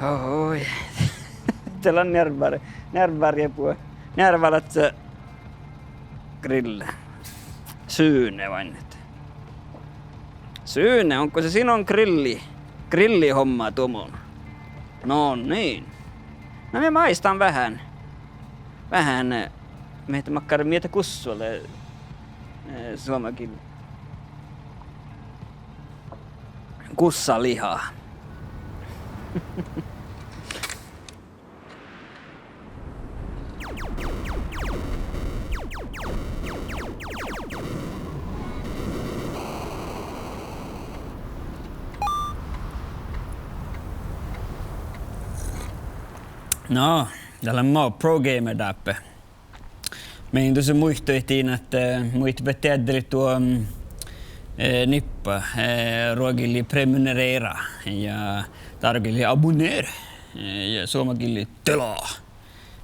Oj. Teillä on närvare på. Närvalat grille. Syyne vain. Syyne, onko se sinun grillihomma tuommoinen? No niin. No me maistan vähän. Meitä makkari mietä kussulle suomakin. Kussalihaa. No, täällä on Pro Gamer Dappe. Meidän tuossa muistuitiin, että muistuivat teatteri tuo nippa ruokilli prenumerera ja tarkilli abonneer ja suomakilli telaa.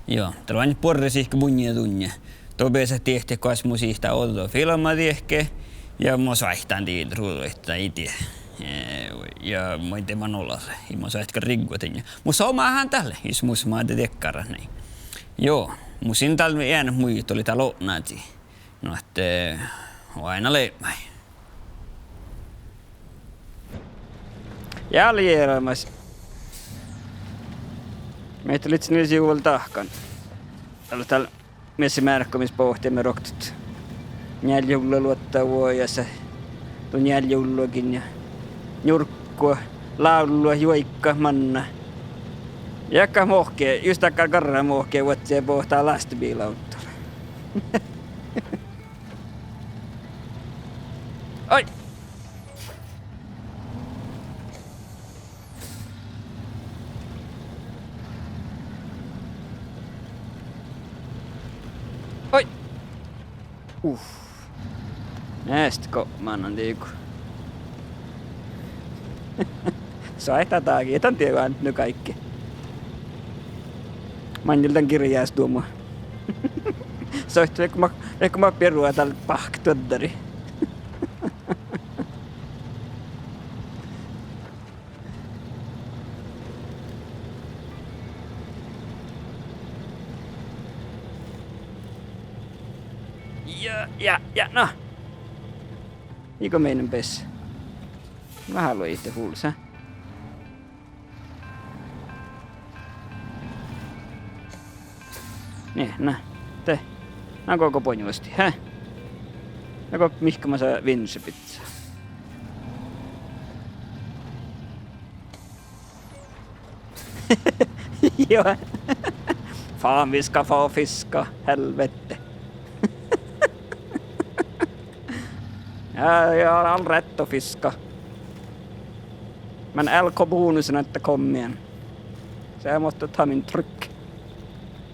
Joo, täällä on aina porresi ehkä munnia tunne. Tobeessa tehty kasmusista oltua filmaa tehke ja mä saihtaan tiedä ruoista itse. Ja mä en teemään olla se. Mä saihtka riggotin. Musta omaahan tälle, jos musta mä te tekkara. Joo, musin tällä jäänyt muut oli täällä onnati. No, että aina leipäin. Jäljellä. Meitä oli niillä sivuilla tahkan. Täällä messimärkkomispohtiamme roktut. Njäljulla luottaa vuojassa. Tuon njäljullakin ja njurkkua, laulua, juikka, manna. Jäkkä mohkee, just äkkä karra mohkee vuotsia pohtaa lastibiilauttalla. Oi! Oi! Nästkö mannan tiiku? Saihtaa taakin, etan tiedä nyt kaikki. Manjiltan kirjaas tuomaan. Soihtuu, ehkä mä perua tällä pahktuottari. Ja, no. Iko meidän pessä? Mä haluan itse hulsa. Niin, nä. Te. Nää koko ponjuasti, hä? Joko mihkä mä saa vinsepizza? Joo. Fan viska, få fiska, helvete. Jag har all rätt att fiska. Men LK-bonusen är inte kom igen. Så jag måste ta min tryck.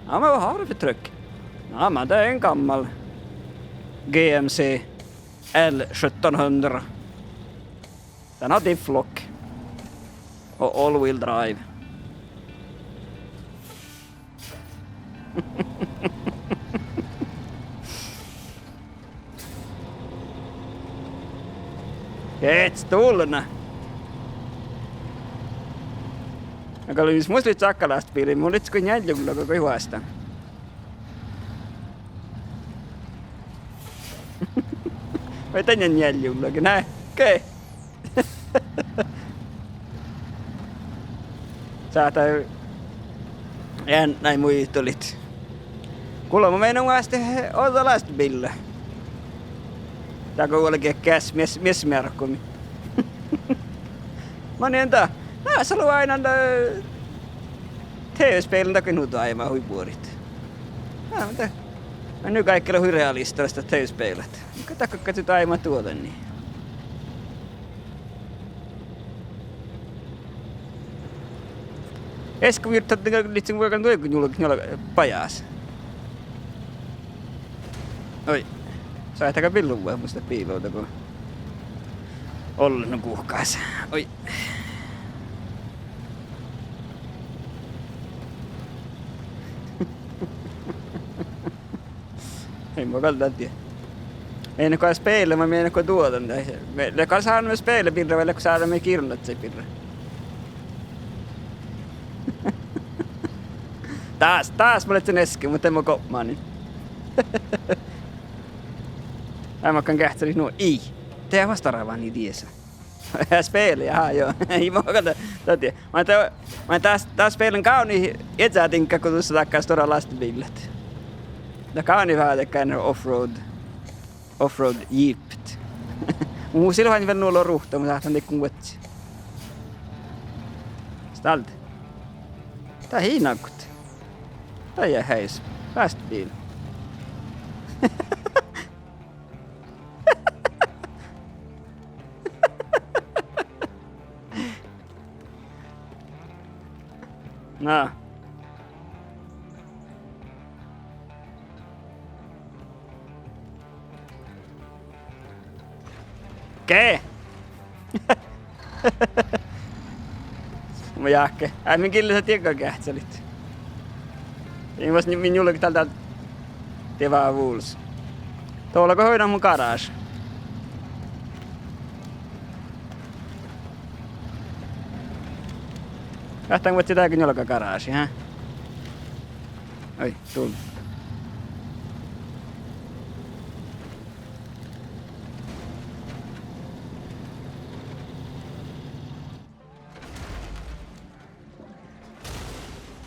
Ja, men vad har du för tryck? Ja, men det är en gammal GMC L1700. Den har difflock och all-wheel drive. Et stulna. Aga oli siis musta sakkalast piili, mul ütles kui näljulla koko juhasta. Vai tänne näljullakin, näe, okei. Saata näin muit olit. Kuule, mä menen vasta olla lastbilla. Tää kun olikin käs miesmerkkumi. Mä niin tää. Nää se oli aina TV-spelin takia aivan huipuorit. Mä nyt kaikilla hui realistista TV-speilat. Katakka katsotaan aivan tuolla niin. Esko virtat litsin voikan tuikun julkin pajas. Oi. Saittakaa pilluvaa musta piilouta, kun Ollen on kuhkaas. Oi. Ei mä kaltaan tiedä. Meidän kun speille, mä meidän kun tuotan. Me kan saada med speile pirra, eller kun saada med kirnat se pirra. Taas mulle sen äsken, mutta en mä kopmaan niin. Jag kan kähtsäri nu i. Det var vastaavaa niin tiesä. Jag spelar, jaha joo. Ei mä kato. Mä taas spelen kauni etsätinkka, kun tuossa takkaa stora lastubilet. Det kauni vähän tekään offroad jeepit. Muu silloin vielä nuolla ruhta, mutta tahtan tekkun vuotsi. Stalte. Tää hiinakut. Tää jää häis. Lastubil. No. Okei. Mä jahke. Min kille sä tiekka kähtsälit. Ei vas min jullakin tältä tevaa vuuls. Tuolla kun hoidan mun garage. Lähtäänkö voit sitäkin jolka garage, hä? Oi, tull.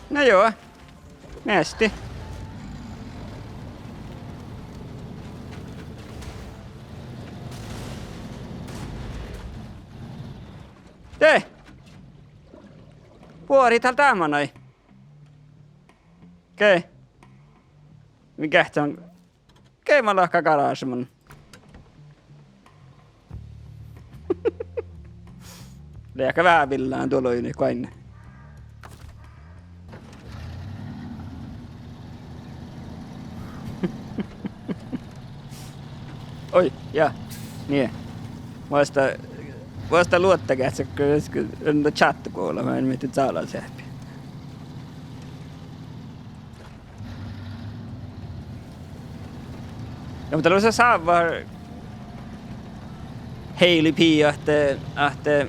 No joo. Nästi. Te! Puori täällä tämän ai. Okei. Mikä se on? Okei, mä lahka garage mun. Lieka vähän villään tuolla yli koinne. Oi, ja. Niin. Vasta luottakähtsä, kun on chattukolla, mä en mieti saada sähpiä. Ja mutta luossa saa vaan Hailey P. ahte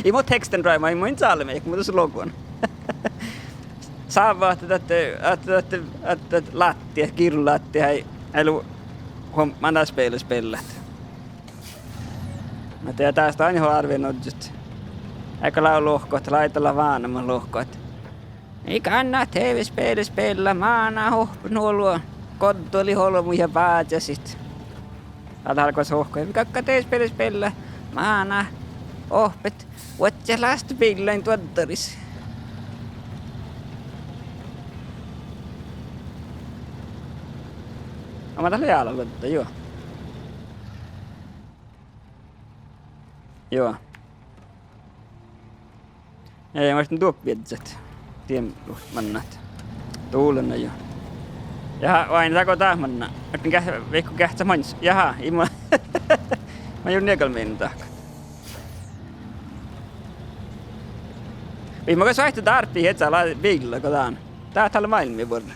I må texten dra, mä inte alla mig, mutta se logon. Saa vaan että lattia, kirlattia, eller man där spelet. Mä tiedän tästä aina on arvioinut just. Eikä lau lohkot, laitella vaan nämä lohkot. Ei kannaa TV-speli spela, maana nuolua, kontoli holmu ja päät ja sit. Täältä alkois hohkoja, mikä TV-speli spela, maana, ohpet, vuotsia lastupillain tuottaris. Mä tällä jäällä joo. Joo. Ei, mä olisin tuoppiedzät. Tien mannat. Tuulena jo. Jaha, vain tako taas manna. Mä veikko kähtsä mans. Jaha, ima. Mä joudun niekalmiin tahka. Mä kas vaihtu tarpii hetsää viikolla kotaan. Tää täällä maailmia vuonna.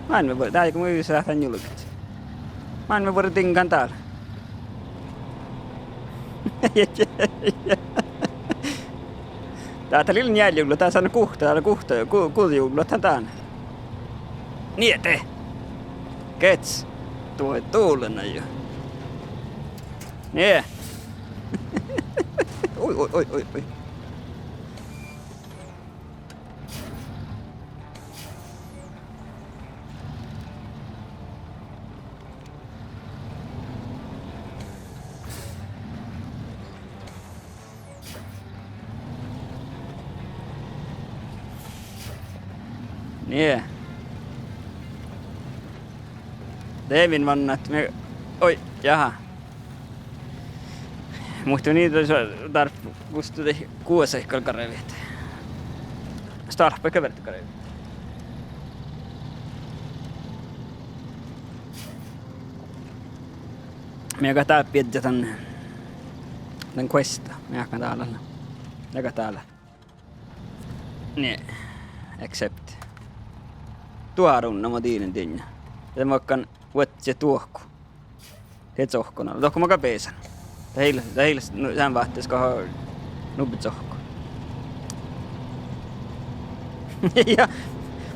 Maailmia vuonna. Tää ei kun mä yhdessä lähtään julkit. Maailmia vuonna tinkaan täällä. Tää lilla njäljulla, tää on kuhtajulla, tän. Niete! Kets! Tuo tuulena jo. Nie! Oi. Nie. Devin vannat me... Oi, jaha. Muistu niitä tarppu kustuti kuuseikkoilla kareviet. Starppa käverti kareviet. Me joka tää piedä tän questa. Me jaka täällä. Joka täällä. Nie. Accept. Tuarunna mä tiedän tinja. Ja mä oon vuotsia tuohku. Teet sohkona. Tohko mä kapeesan. Heillä sen vahteessa kohan nubbit sohku.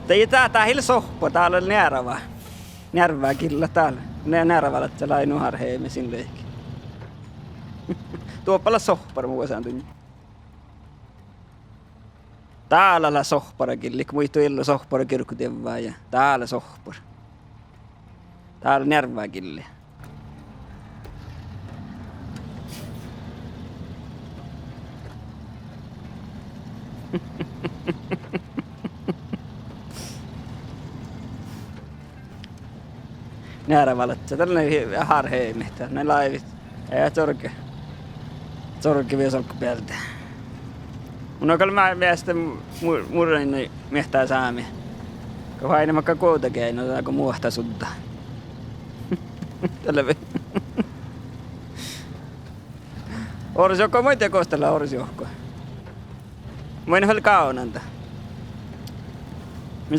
Ja tää hil sohpo, täällä on Närvää kyllä täällä. Närvällä, että se lai nuhar heime sin leikki. Tuopalla sohpara muusaan tunnin. Täällä sohpara killik, muistu illo sohpara kirkkutevää ja täällä sohpara. Täällä Närvää killi. Näärävaletsa, tällainen harheimi, ne laivit. Ja sorke vielä solkku päältä. Mun on kyllä miestä murrin miehtää saamia. Kun hain vaikka kuutakein, otaako muuhta sutta. Tällä vielä. Orsiokko on muita koostella orsiokkoa. Mä en ole kaunanta. Niin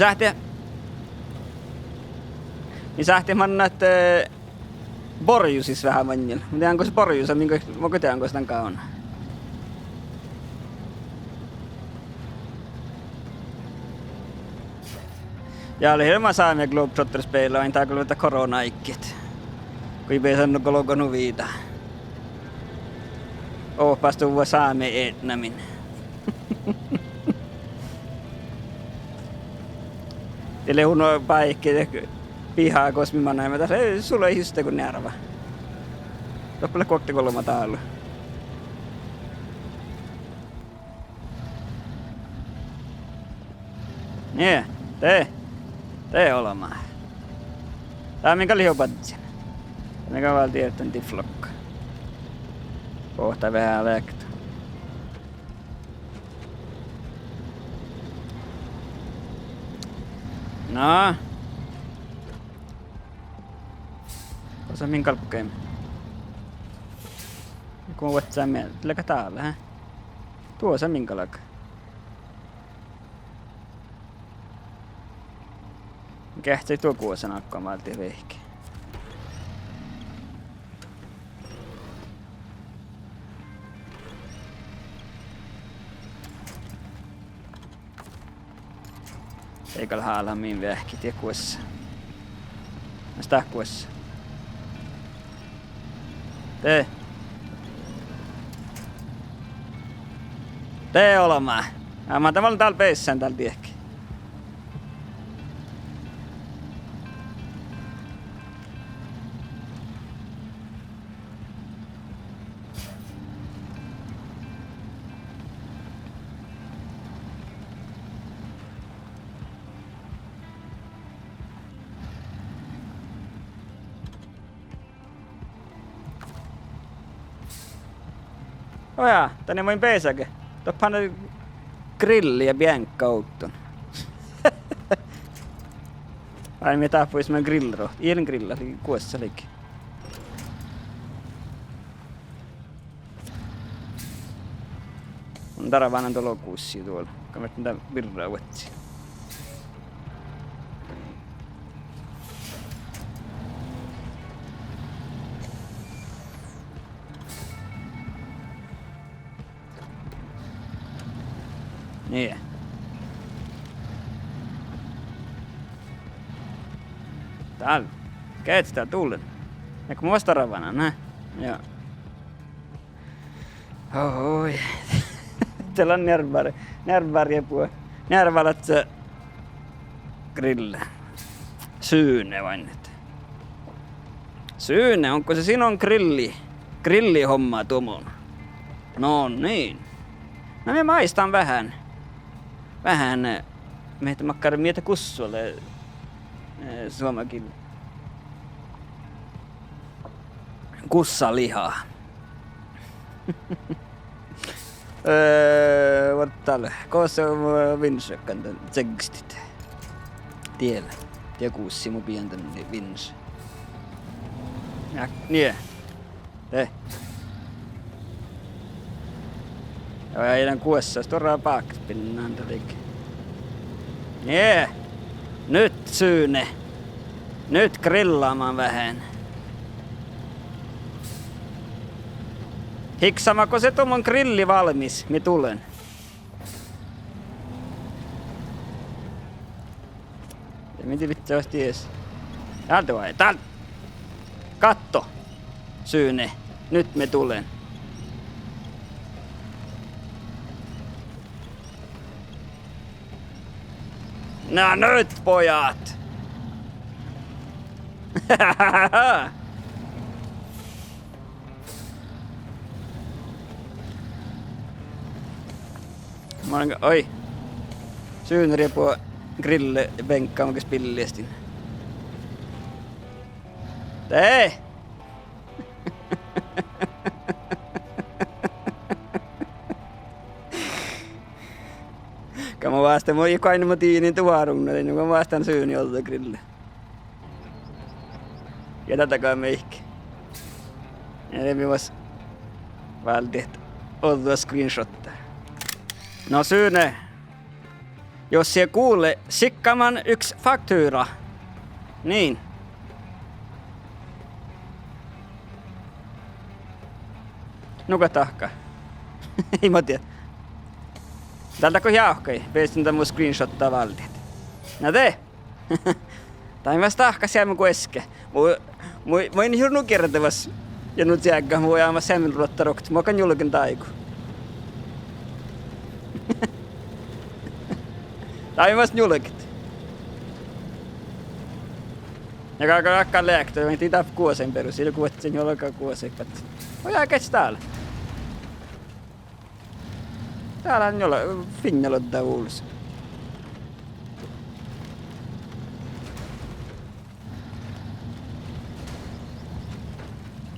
sähti manna, että borju siis vähän manjel. Mä tiedän, kun se borju on, mä tiedän, kun sitä on kauna. Ja oli helma saamia Globetrotter-speilla, aina tää kyllä korona-ikkit. Kun ei pidä sanoa kolokonu viita. Oopas tuua saamia etnamin. Eli huno paikki pihaa kosmimaan näin. Mä tässä ei sulle ei hystä kun Närvä. Loppele koktikolma täällä. Niin, tee olemaan. Tää minkä lihopadsin. Mikä vaan tiedetään tiflokka. Kohta vähän läktä. No. Osa minkä kalppukeemme. Kun voit sä mieltä. Läkä täällä, hä? Tuo se minkä laka. Kähtsei tuo kuosan akkaan maalti vehki. Eikä haala miin vähki tie kuossa. Näistä kuossa. Tee olemaan. Mä tavallaan täällä peissään täällä tiehki. Oja, tänne voin peisäke. Toppahan grilli ja biancautton. Ai me taapuis mä grillro. Ielen grillari kuossa liikki. On taravana tuolla kuussia tuolla. Kamet mitä virraa uetsi. Niin. Täällä. Käyt sitä tullen. Ja kun mä vasta ravana, nää. Joo. Ohoi. Täällä on närväriä puhe. Närvälat se grille. Syyne vain. Syyne, onko se sinun grillihommaa tuommoinen? No niin. No me maistan vähän. Meitä makkari mietä kussuolle suomakin. Kussalihaa. Varttale. Kossa vinsökkän tän tekstit. Tiellä. Ja kuussi mu pientän vins. Ja nie. Te. Ja eilen kuussa storraa paakspinnaan tälikin. Jee! Nyt Syyne! Nyt grillaamaan vähän. Hiksamako se tuomon grilli valmis? Mi tulen. Miten vittu se osti ees? Täältä vai? Täältä! Katto! Syyne. Nyt me tulen. No nyt pojat! Oi! Syyneriä på grille bänkkaan oikein spilliestin. Tee! Kan man vasta må ju kaina mo tiinin tuarunna, niin mä vastaan syyni olta grille. Ja tätäkään meikki. Ja ne myös väldigt olta screenshottaa. No Syyne, jos se kuulee sikkaman yksi faktuura, niin. Nuka tahka. Ei mä tiedä. Täältä kun jauhkai, peistin tämän mun screenshottaa valtiet. No te! Tai mä tahka siellä kun eske. Mä en juuri kertavas. Ja nyt jääkään mä voin aivan semmin ruottarokti. Mä kan julkin taiku. Tai mä julkit. Ja kakkaan lääktö, mä ei tää kuoseen perus. Siinä kuvat sen jollekaan kuoseen. Mä jääkäs täällä. Täällä on jolla finjalottaa uudessa.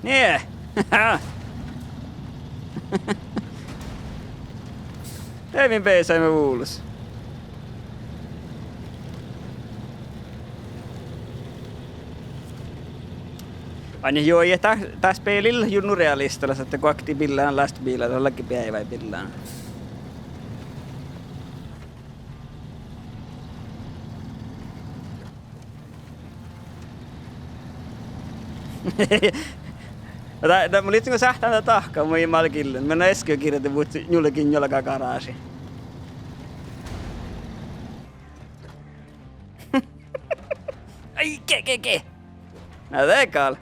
Nee! Teivin peisaimme uudessa. Aina joo, ja tässä pelillä junnu realistilla, että kun akti billään lastbiilla, jollakin päivä billään. Mä liitsin sähtään tätä tahkaa, mä ei malkille. Mä äsken kirjoitin, mutta jullekin jollakaan garaasi. Ai, ke. Nää teekal.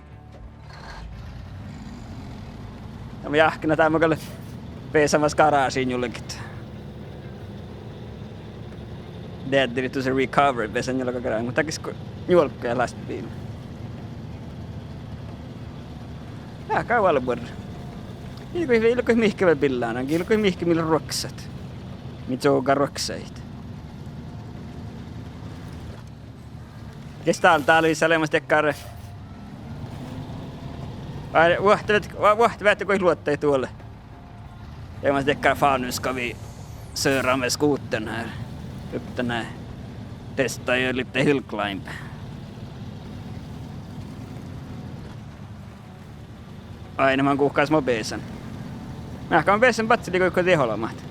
Ja mä jahkina tää mukalle peesamas garaasiin jullekin. Dead to se recovery, pesan jollakaan garaasiin. Mutta takis julkkaa lastbiilla. Kauan vuonna. Ilkoi mihkä vielä pillään, ilkoi mihkä millä roksat. Mitä onkaan roksait. Kes täällä oli selemmas tekkaare. Vahtivättä kui luottai tuolle. Selemmas tekkaare fanuskavi sööraamme skuutten här. Upp den här. Testar ju lite hillclimb. Aina mä kuhkaas mä beesan. Mä ehkä on beesan patsili kun teholamat.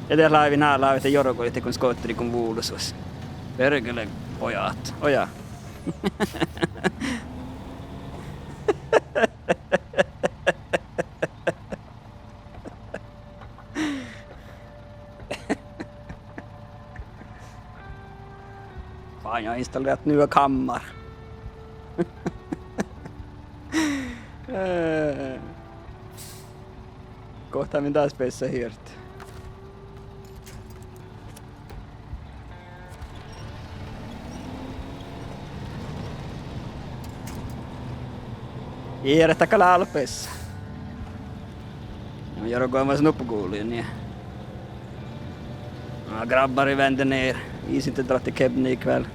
Ja te laivi nää laivit ja jorokoitte kun skootteri kun vuulusus. Perkele pojat. Oja. Fan, jag installerat nya kammar. Kohta min taas peissä hirtti. Iirettä kala alpeessa. Jag gör gå snuppgolien ja. Grabbar i vänder ner. Is inte dra till Kebne ikväll.